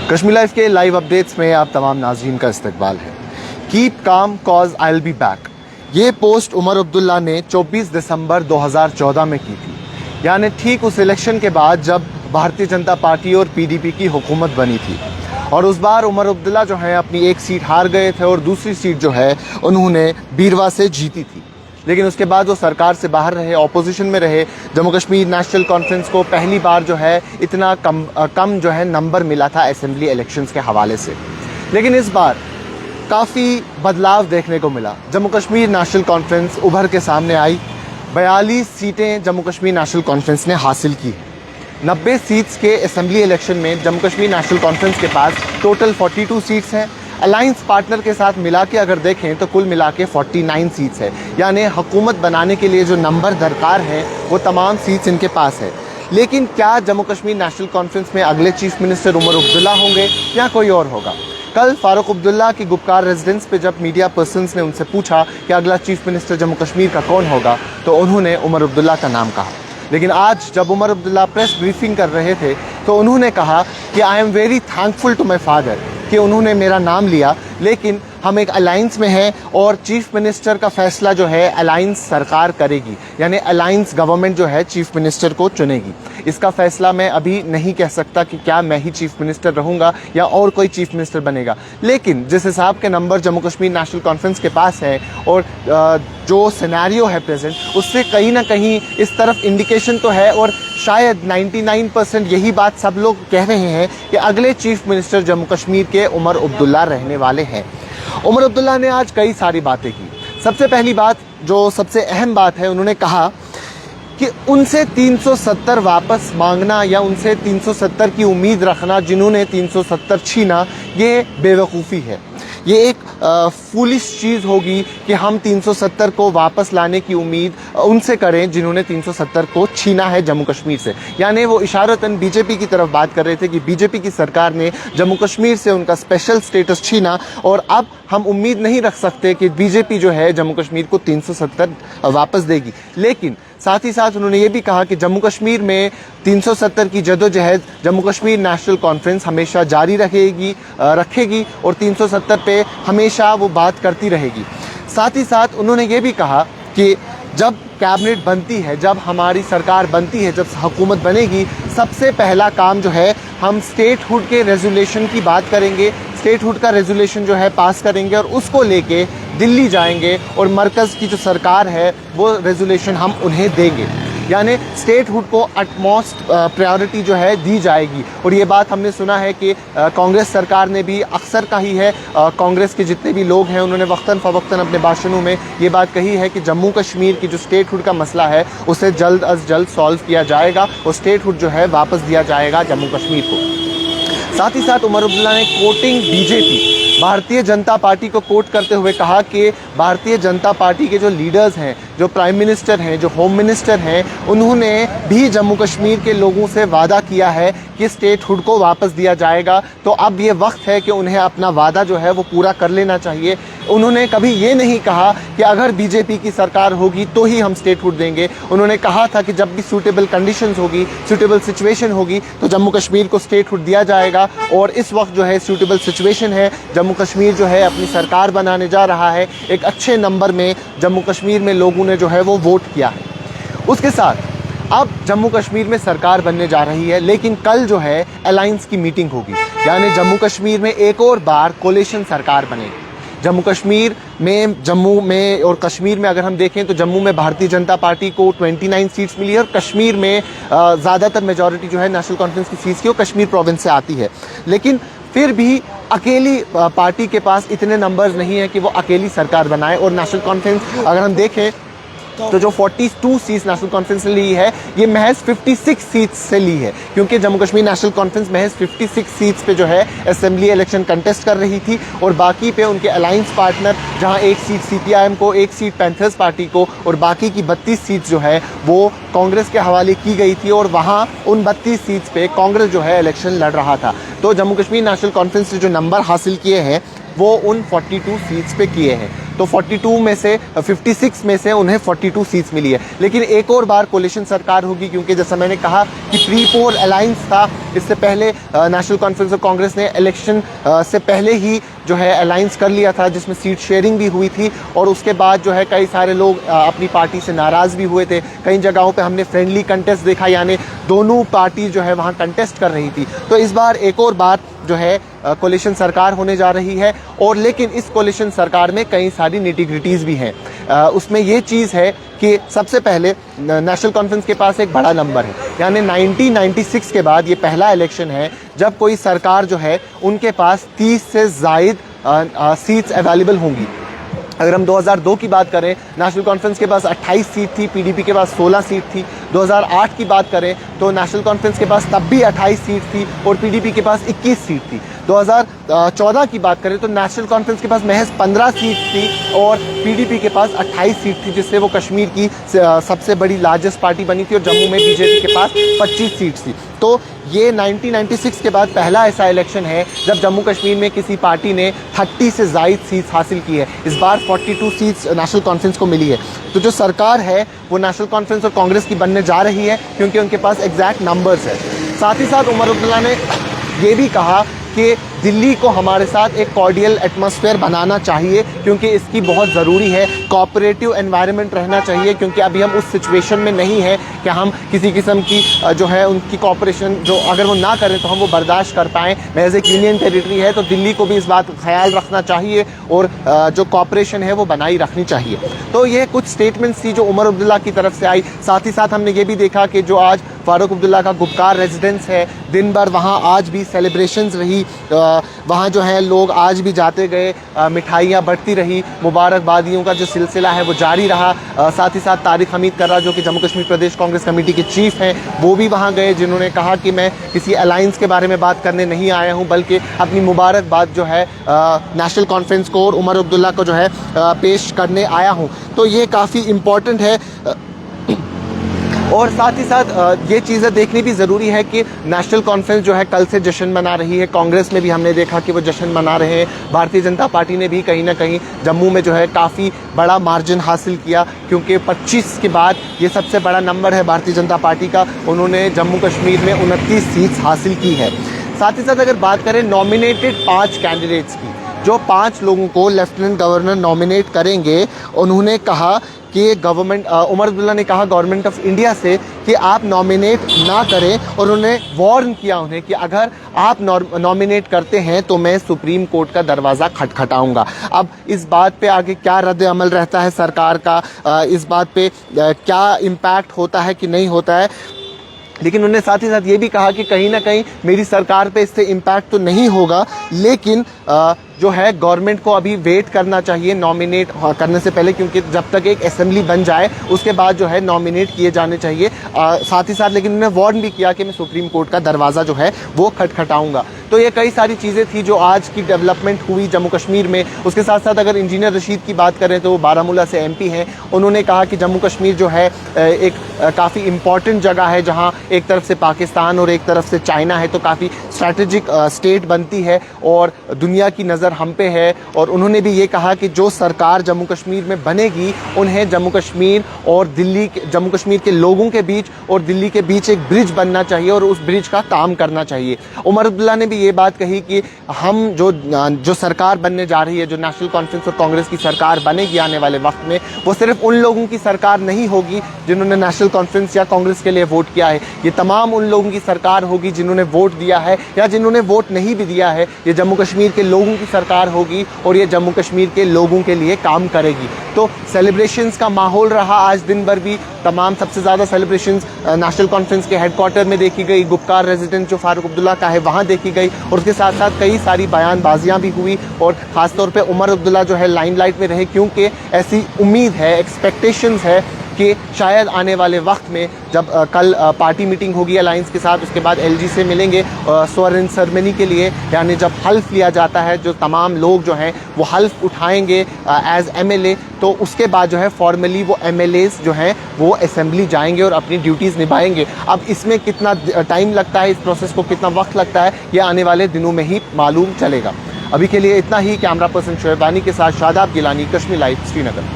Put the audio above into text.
Kashmir live के live updates में आप तमाम नाज़रीन का इस्तकबाल है। Keep calm cause I will be back, ये पोस्ट उमर अब्दुल्ला ने 24 दिसंबर 2014 में की थी, यानी ठीक उस इलेक्शन के बाद जब भारतीय जनता पार्टी और पीडीपी की हुकूमत बनी थी। और उस बार उमर अब्दुल्ला जो है अपनी एक सीट हार गए थे और दूसरी सीट जो है उन्होंने बीरवा से जीती थी। लेकिन उसके बाद वो सरकार से बाहर रहे, ऑपोजिशन में रहे। जम्मू कश्मीर नेशनल कॉन्फ्रेंस को पहली बार जो है इतना कम जो है नंबर मिला था असेंबली इलेक्शंस के हवाले से। लेकिन इस बार काफ़ी बदलाव देखने को मिला। जम्मू कश्मीर नेशनल कॉन्फ्रेंस उभर के सामने आई। 42 सीटें जम्मू कश्मीर नेशनल कॉन्फ्रेंस ने हासिल की। 90 सीट्स के असेंबली इलेक्शन में जम्मू कश्मीर नेशनल कॉन्फ्रेंस के पास टोटल 42 सीट्स हैं। अलायंस पार्टनर के साथ मिला के अगर देखें तो कुल मिला के 49 सीट्स है, यानी हुकूमत बनाने के लिए जो नंबर दरकार है वो तमाम सीट्स इनके पास है। लेकिन क्या जम्मू कश्मीर नेशनल कॉन्फ्रेंस में अगले चीफ मिनिस्टर उमर अब्दुल्ला होंगे या कोई और होगा? कल फारूक अब्दुल्ला की गुपकार रेजिडेंस पे जब मीडिया पर्सन्स ने उनसे पूछा कि अगला चीफ मिनिस्टर जम्मू कश्मीर का कौन होगा, तो उन्होंने उमर अब्दुल्ला का नाम कहा। लेकिन आज जब उमर अब्दुल्ला प्रेस ब्रीफिंग कर रहे थे तो उन्होंने कहा कि I am very thankful to my father कि उन्होंने मेरा नाम लिया, लेकिन हम एक अलायंस में हैं और चीफ मिनिस्टर का फैसला जो है अलायंस सरकार करेगी, यानी अलायंस गवर्नमेंट जो है चीफ मिनिस्टर को चुनेगी। इसका फैसला मैं अभी नहीं कह सकता कि क्या मैं ही चीफ मिनिस्टर रहूँगा या और कोई चीफ मिनिस्टर बनेगा। लेकिन जिस हिसाब के number Jammu Kashmir national conference के पास है और जो सिनेरियो है प्रेजेंट, उससे कहीं ना कहीं इस तरफ इंडिकेशन तो है और शायद 99% यही बात सब लोग कह रहे हैं कि अगले चीफ मिनिस्टर जम्मू कश्मीर के उमर अब्दुल्ला रहने वाले हैं। उमर अब्दुल्ला ने आज कई सारी बातें की। सबसे पहली बात, जो सबसे अहम बात है, उन्होंने कहा कि उनसे 370 वापस मांगना या उनसे 370 की उम्मीद रखना, जिन्होंने 370 छीना, ये बेवकूफ़ी है। ये एक फूलिश चीज़ होगी कि हम 370 को वापस लाने की उम्मीद उनसे करें जिन्होंने 370 को छीना है जम्मू कश्मीर से। यानी वो इशारतन बीजेपी की तरफ बात कर रहे थे कि बीजेपी की सरकार ने जम्मू कश्मीर से उनका स्पेशल स्टेटस छीना और अब हम उम्मीद नहीं रख सकते कि बीजेपी जो है जम्मू कश्मीर को 370 वापस देगी। लेकिन साथ ही साथ उन्होंने ये भी कहा कि जम्मू कश्मीर में 370 की जदोजहद जम्मू कश्मीर नेशनल कॉन्फ्रेंस हमेशा जारी रखेगी और 370 पे हमेशा वो बात करती रहेगी। साथ ही साथ उन्होंने ये भी कहा कि जब कैबिनेट बनती है, जब हमारी सरकार बनती है, जब हुकूमत बनेगी, सबसे पहला काम जो है हम स्टेटहुड के रेजोल्यूशन की बात करेंगे। स्टेटहुड का रेजोल्यूशन जो है पास करेंगे और उसको लेके दिल्ली जाएंगे और मरकज़ की जो सरकार है वो रेजोल्यूशन हम उन्हें देंगे। यानी स्टेटहुड को अटमोस्ट प्रायोरिटी जो है दी जाएगी। और ये बात हमने सुना है कि कांग्रेस सरकार ने भी अक्सर कही है, कांग्रेस के जितने भी लोग हैं उन्होंने वक्तन फ़वक्तन अपने भाषणों में ये बात कही है कि जम्मू कश्मीर की जो स्टेटहुड का मसला है उसे जल्द अज जल्द सॉल्व किया जाएगा और स्टेटहुड जो है वापस दिया जाएगा जम्मू कश्मीर को। साथ ही साथ उमर अब्दुल्ला ने coating BJP, Bharatiya Janata party को कोट करते हुए कहा कि भारतीय जनता पार्टी के जो लीडर्स हैं, जो प्राइम मिनिस्टर हैं, जो होम मिनिस्टर हैं, उन्होंने भी जम्मू कश्मीर के लोगों से वादा किया है कि स्टेटहुड को वापस दिया जाएगा। तो अब ये वक्त है कि उन्हें अपना वादा जो है वो पूरा कर लेना चाहिए। उन्होंने कभी ये नहीं कहा कि अगर बीजेपी की सरकार होगी तो ही हम स्टेटहुड देंगे। उन्होंने कहा था कि जब भी सूटेबल कंडीशंस होगी, सूटेबल सिचुएशन होगी तो जम्मू कश्मीर को स्टेटहुड दिया जाएगा। और इस वक्त जो है सूटेबल सिचुएशन है, जम्मू कश्मीर जो है अपनी सरकार बनाने जा रहा है। एक अच्छे नंबर में जम्मू कश्मीर में लोगों ने जो है वो वोट किया है। उसके साथ अब जम्मू कश्मीर में सरकार बनने जा रही है, लेकिन कल जो है अलायंस की मीटिंग होगी, यानी जम्मू कश्मीर में एक और बार कोलिशन सरकार बनेगी। जम्मू में और कश्मीर में अगर हम देखें तो जम्मू में भारतीय जनता पार्टी को 29 सीट्स मिली है और कश्मीर में ज़्यादातर मेजॉरिटी जो है नेशनल कॉन्फ्रेंस की सीट्स की वो कश्मीर प्रोविंस से आती है। लेकिन फिर भी अकेली पार्टी के पास इतने नंबर्स नहीं है कि वो अकेली सरकार बनाए। और नेशनल कॉन्फ्रेंस अगर हम देखें तो जो 42 सीट्स नेशनल कॉन्फ्रेंस ने ली है, ये महज 56 सीट्स से ली है, क्योंकि जम्मू कश्मीर नेशनल कॉन्फ्रेंस महज 56 सीट्स पे जो है असेंबली इलेक्शन कंटेस्ट कर रही थी और बाकी पे उनके अलायंस पार्टनर, जहां एक सीट CPIM को, एक सीट पैंथर्स पार्टी को और बाकी की 32 सीट्स जो है वो कांग्रेस के हवाले की गई थी और वहाँ उन 32 सीट्स पे कांग्रेस जो है इलेक्शन लड़ रहा था। तो जम्मू कश्मीर नेशनल कॉन्फ्रेंस ने जो नंबर हासिल किए हैं वो उन 42 सीट्स पे किए हैं। तो 42 में से 56 में से उन्हें 42 सीट्स मिली है। लेकिन एक और बार कोलिशन सरकार होगी, क्योंकि जैसा मैंने कहा कि प्री पोल अलायंस था। इससे पहले नेशनल कॉन्फ्रेंस ऑफ कांग्रेस ने इलेक्शन से पहले ही जो है अलायंस कर लिया था, जिसमें सीट शेयरिंग भी हुई थी। और उसके बाद जो है कई सारे लोग अपनी पार्टी से नाराज़ भी हुए थे। कई जगहों पे हमने फ्रेंडली कंटेस्ट देखा, यानी दोनों पार्टी जो है वहाँ कंटेस्ट कर रही थी। तो इस बार एक और बार जो है कोलिशन सरकार होने जा रही है। और लेकिन इस कोलिशन सरकार में कई सारी निटी-ग्रिटीज़ भी हैं। उसमें ये चीज़ है कि सबसे पहले नेशनल कॉन्फ्रेंस के पास एक बड़ा नंबर है, यानी 1996 के बाद ये पहला इलेक्शन है जब कोई सरकार जो है उनके पास 30 से ज़ायद सीट्स अवेलेबल होंगी। अगर हम 2002 की बात करें, नेशनल कॉन्फ्रेंस के पास 28 सीट थी, पीडीपी के पास 16 सीट थी। 2008 की बात करें तो नेशनल कॉन्फ्रेंस के पास तब भी 28 सीट थी और पीडीपी के पास 21 सीट थी। 2014 की बात करें तो नेशनल कॉन्फ्रेंस के पास महज 15 सीट थी और पीडीपी के पास 28 सीट थी, जिससे वो कश्मीर की सबसे बड़ी लार्जेस्ट पार्टी बनी थी। और जम्मू में बीजेपी के पास 25 सीट थी। तो ये 1996 के बाद पहला ऐसा इलेक्शन है जब जम्मू कश्मीर में किसी पार्टी ने 30 से ज़ायद सीट्स हासिल की है। इस बार 42 सीट्स नेशनल कॉन्फ्रेंस को मिली है। तो जो सरकार है वो नेशनल कॉन्फ्रेंस और कांग्रेस की बनने जा रही है, क्योंकि उनके पास एग्जैक्ट नंबर्स है। साथ ही साथ उमर अब्दुल्ला ने ये भी कहा कि दिल्ली को हमारे साथ एक कॉर्डियल एटमॉस्फेयर बनाना चाहिए, क्योंकि इसकी बहुत ज़रूरी है। कोऑपरेटिव एनवायरनमेंट रहना चाहिए, क्योंकि अभी हम उस सिचुएशन में नहीं है कि हम किसी किस्म की जो है उनकी कोऑपरेशन जो अगर वो ना करें तो हम वो बर्दाश्त कर पाएँ। महज एक यूनियन टेरिटरी है, तो दिल्ली को भी इस बात का ख्याल रखना चाहिए और जो कोऑपरेशन है वो बनाई रखनी चाहिए। तो ये कुछ स्टेटमेंट्स थी जो उमर अब्दुल्ला की तरफ से आई। साथ ही साथ हमने ये भी देखा कि जो आज फारूक अब्दुल्ला का गुपकार रेजिडेंस है, दिन भर वहाँ आज भी सेलिब्रेशंस रही। वहाँ जो है लोग आज भी जाते गए, मिठाइयाँ बढ़ती रही, मुबारकबादियों का जो सिलसिला है वो जारी रहा। साथ ही साथ तारिक हमीद कर्रा जो कि जम्मू कश्मीर प्रदेश कांग्रेस कमेटी के चीफ हैं, वो भी वहाँ गए, जिन्होंने कहा कि मैं किसी अलायंस के बारे में बात करने नहीं आया हूँ, बल्कि अपनी मुबारकबाद जो है नेशनल कॉन्फ्रेंस को और उमर अब्दुल्ला को जो है पेश करने आया हूँ। तो ये काफ़ी इम्पॉर्टेंट है। और साथ ही साथ ये चीज़ें देखनी भी ज़रूरी है कि नेशनल कॉन्फ्रेंस जो है कल से जश्न मना रही है। कांग्रेस में भी हमने देखा कि वो जश्न मना रहे हैं। भारतीय जनता पार्टी ने भी कहीं ना कहीं जम्मू में जो है काफ़ी बड़ा मार्जिन हासिल किया, क्योंकि 25 के बाद ये सबसे बड़ा नंबर है भारतीय जनता पार्टी का। उन्होंने जम्मू कश्मीर में 29 सीट्स हासिल की है। साथ ही साथ अगर बात करें नॉमिनेटेड 5 कैंडिडेट्स की, जो 5 लोगों को लेफ्टिनेंट गवर्नर नॉमिनेट करेंगे, उन्होंने कहा कि गवर्नमेंट उमर अब्दुल्ला ने कहा गवर्नमेंट ऑफ इंडिया से कि आप नॉमिनेट ना करें, और उन्होंने वार्न किया उन्हें कि अगर आप नॉमिनेट करते हैं तो मैं सुप्रीम कोर्ट का दरवाज़ा खटखटाऊंगा। अब इस बात पे आगे क्या रद्द अमल रहता है सरकार का, इस बात पे क्या इम्पैक्ट होता है कि नहीं होता है, लेकिन उन्होंने साथ ही साथ ये भी कहा कि कहीं ना कहीं मेरी सरकार पे इससे इम्पैक्ट तो नहीं होगा, लेकिन जो है गवर्नमेंट को अभी वेट करना चाहिए नॉमिनेट करने से पहले, क्योंकि जब तक एक असेंबली बन जाए उसके बाद जो है नॉमिनेट किए जाने चाहिए। साथ ही साथ लेकिन उन्होंने वार्न भी किया कि मैं सुप्रीम कोर्ट का दरवाज़ा जो है वो खटखटाऊंगा। तो ये कई सारी चीज़ें थी जो आज की डेवलपमेंट हुई जम्मू कश्मीर में। उसके साथ साथ अगर इंजीनियर रशीद की बात करें तो वो बारामूला से एमपी हैं। उन्होंने कहा कि जम्मू कश्मीर जो है एक काफ़ी इम्पॉर्टेंट जगह है, जहाँ एक तरफ से पाकिस्तान और एक तरफ से चाइना है, तो काफ़ी स्ट्रैटेजिक स्टेट बनती है और दुनिया की नज़र हम पे है। और उन्होंने भी ये कहा कि जो सरकार जम्मू कश्मीर में बनेगी, उन्हें जम्मू कश्मीर और दिल्ली जम्मू कश्मीर के लोगों के बीच और दिल्ली के बीच एक ब्रिज बनना चाहिए और उस ब्रिज का काम करना चाहिए। उमर अब्दुल्ला ने भी ये बात कही कि हम जो सरकार बनने जा रही है, जो नेशनल कॉन्फ्रेंस और कांग्रेस की सरकार बनेगी आने वाले वक्त में, वो सिर्फ उन लोगों की सरकार नहीं होगी जिन्होंने नेशनल कॉन्फ्रेंस या कांग्रेस के लिए वोट किया है। ये तमाम उन लोगों की सरकार होगी जिन्होंने वोट दिया है या जिन्होंने वोट नहीं भी दिया है। ये जम्मू कश्मीर के लोगों की सरकार होगी और ये जम्मू कश्मीर के लोगों के लिए काम करेगी। तो सेलिब्रेशंस का माहौल रहा आज दिन भर भी। तमाम सबसे ज़्यादा सेलिब्रेशंस नेशनल कॉन्फ्रेंस के हेडक्वार्टर में देखी गई, गुपकार रेजिडेंस जो फारूक अब्दुल्ला का है वहाँ देखी गई, और उसके साथ साथ कई सारी बयानबाजियाँ भी हुई। और ख़ासतौर पे उमर अब्दुल्ला जो है लाइमलाइट में रहे, क्योंकि ऐसी उम्मीद है, एक्सपेक्टेशंस है कि शायद आने वाले वक्त में जब कल पार्टी मीटिंग होगी अलायंस के साथ, उसके बाद एलजी से मिलेंगे स्वर्न सेरेमनी के लिए, यानी जब हल्फ लिया जाता है, जो तमाम लोग जो हैं वो हल्फ उठाएंगे एज एमएलए, तो उसके बाद जो है फॉर्मली वो एमएलएज जो हैं वो असेंबली जाएंगे और अपनी ड्यूटीज़ निभाएंगे। अब इसमें कितना टाइम लगता है, इस प्रोसेस को कितना वक्त लगता है, ये आने वाले दिनों में ही मालूम चलेगा। अभी के लिए इतना ही। कैमरा पर्सन शोएब वानी के साथ शादाब गिलानी, कश्मीर लाइव, श्रीनगर।